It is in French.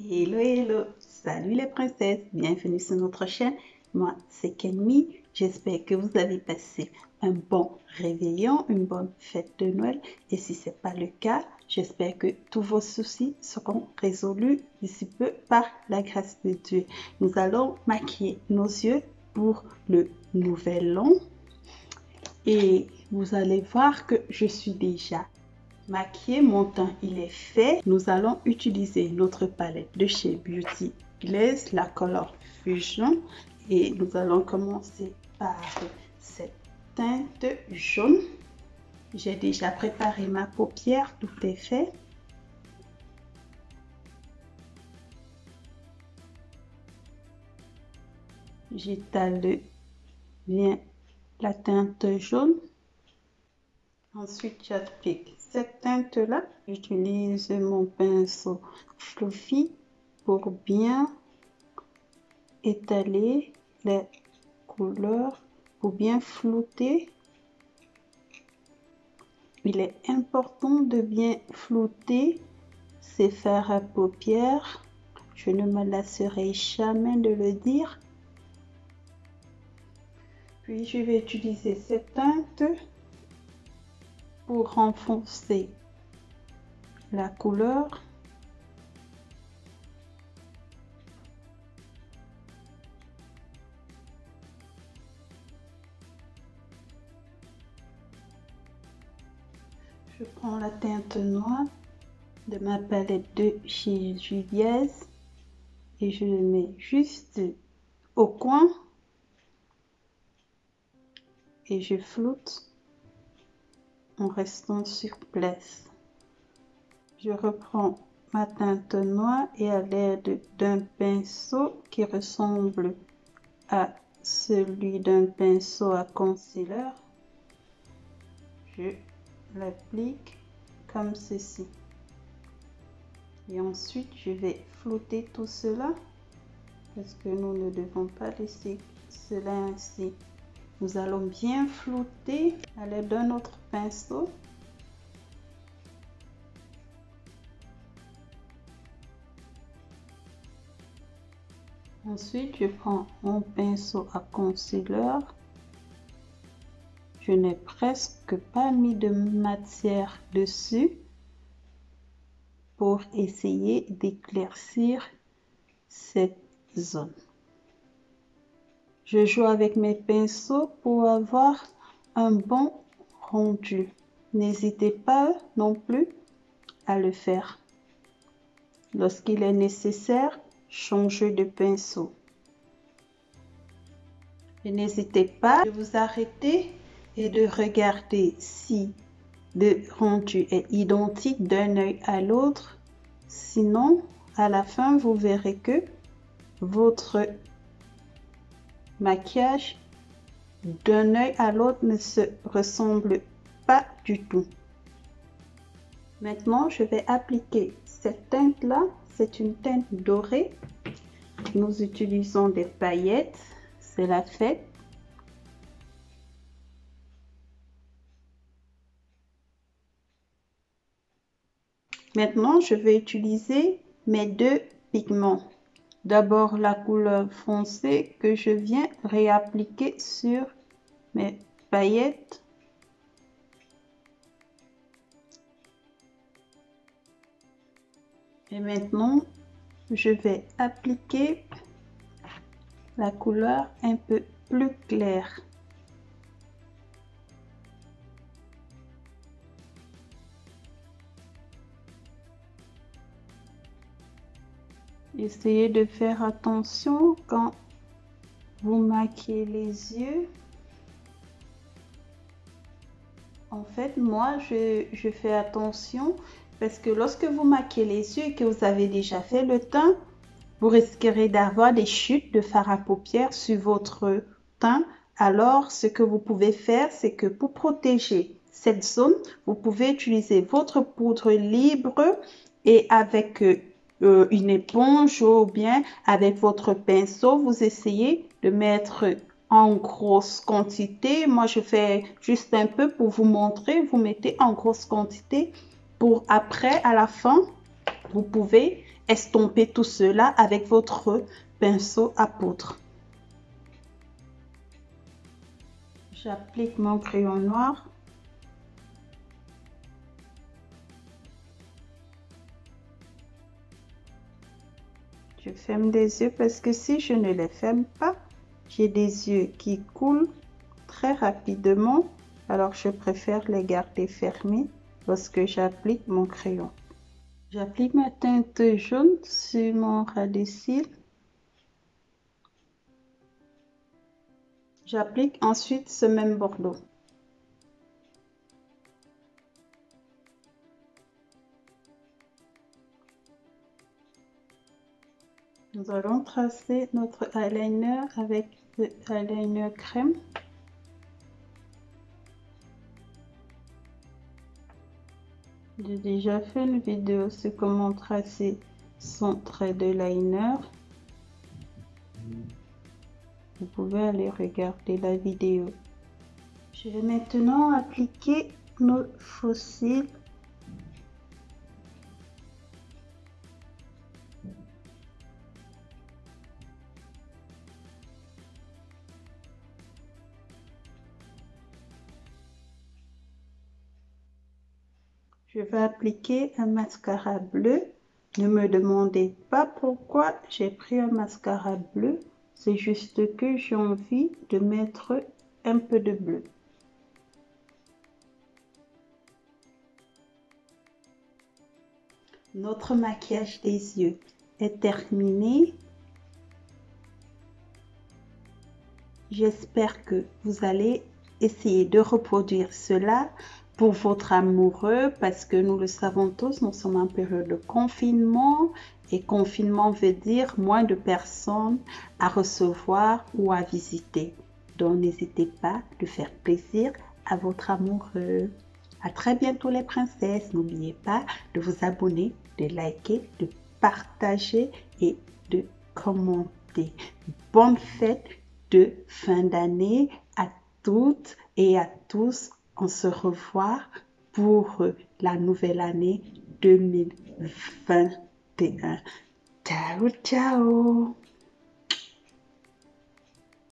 Hello, hello! Salut les princesses! Bienvenue sur notre chaîne. Moi, c'est Kenmi. J'espère que vous avez passé un bon réveillon, une bonne fête de Noël. Et si ce n'est pas le cas, j'espère que tous vos soucis seront résolus d'ici peu par la grâce de Dieu. Nous allons maquiller nos yeux pour le nouvel an. Et vous allez voir que je suis déjà maquillée, mon teint il est fait. Nous allons utiliser notre palette de chez Beauty Glaze, la Color Fusion, et nous allons commencer par cette teinte jaune. J'ai déjà préparé ma paupière, tout est fait. J'étale bien la teinte jaune. Ensuite, j'applique cette teinte-là. J'utilise mon pinceau Fluffy pour bien étaler les couleurs, pour bien flouter. Il est important de bien flouter ces fards à paupières. Je ne me lasserai jamais de le dire. Puis, je vais utiliser cette teinte pour renforcer la couleur. Je prends la teinte noire de ma palette de chez Juliès et je le mets juste au coin et je floute en restant sur place. Je reprends ma teinte noire et à l'aide d'un pinceau qui ressemble à celui d'un pinceau à concealer, je l'applique comme ceci. Et ensuite, je vais flouter tout cela parce que nous ne devons pas laisser cela ainsi. Nous allons bien flouter à l'aide d'un autre pinceau. Ensuite, je prends mon pinceau à concealer. Je n'ai presque pas mis de matière dessus pour essayer d'éclaircir cette zone. Je joue avec mes pinceaux pour avoir un bon rendu. N'hésitez pas non plus à le faire. Lorsqu'il est nécessaire, changez de pinceau. Et n'hésitez pas de vous arrêter et de regarder si le rendu est identique d'un œil à l'autre. Sinon, à la fin, vous verrez que votre maquillage d'un œil à l'autre ne se ressemble pas du tout. Maintenant, je vais appliquer cette teinte-là. C'est une teinte dorée. Nous utilisons des paillettes. C'est la fête. Maintenant, je vais utiliser mes deux pigments. D'abord, la couleur foncée que je viens réappliquer sur mes paillettes. Et maintenant, je vais appliquer la couleur un peu plus claire. Essayez de faire attention quand vous maquillez les yeux. En fait, moi, je fais attention parce que lorsque vous maquillez les yeux et que vous avez déjà fait le teint, vous risquerez d'avoir des chutes de fard à paupières sur votre teint. Alors, ce que vous pouvez faire, c'est que pour protéger cette zone, vous pouvez utiliser votre poudre libre et avec une éponge ou bien avec votre pinceau, vous essayez de mettre en grosse quantité. Moi, je fais juste un peu pour vous montrer. Vous mettez en grosse quantité pour après, à la fin, vous pouvez estomper tout cela avec votre pinceau à poudre. J'applique mon crayon noir. Je ferme les yeux parce que si je ne les ferme pas, j'ai des yeux qui coulent très rapidement. Alors je préfère les garder fermés lorsque j'applique mon crayon. J'applique ma teinte jaune sur mon ras de cils. J'applique ensuite ce même bordeaux. Nous allons tracer notre eyeliner avec le eyeliner crème. J'ai déjà fait une vidéo sur comment tracer son trait de liner. Vous pouvez aller regarder la vidéo. Je vais maintenant appliquer nos faux cils. Je vais appliquer un mascara bleu. Ne me demandez pas pourquoi j'ai pris un mascara bleu. C'est juste que j'ai envie de mettre un peu de bleu. Notre maquillage des yeux est terminé. J'espère que vous allez essayer de reproduire cela pour votre amoureux parce que nous le savons tous, nous sommes en période de confinement et confinement veut dire moins de personnes à recevoir ou à visiter. Donc n'hésitez pas de faire plaisir à votre amoureux. À très bientôt les princesses. N'oubliez pas de vous abonner, de liker, de partager et de commenter. Bonne fête de fin d'année à toutes et à tous. On se revoit pour la nouvelle année 2021. Ciao, ciao!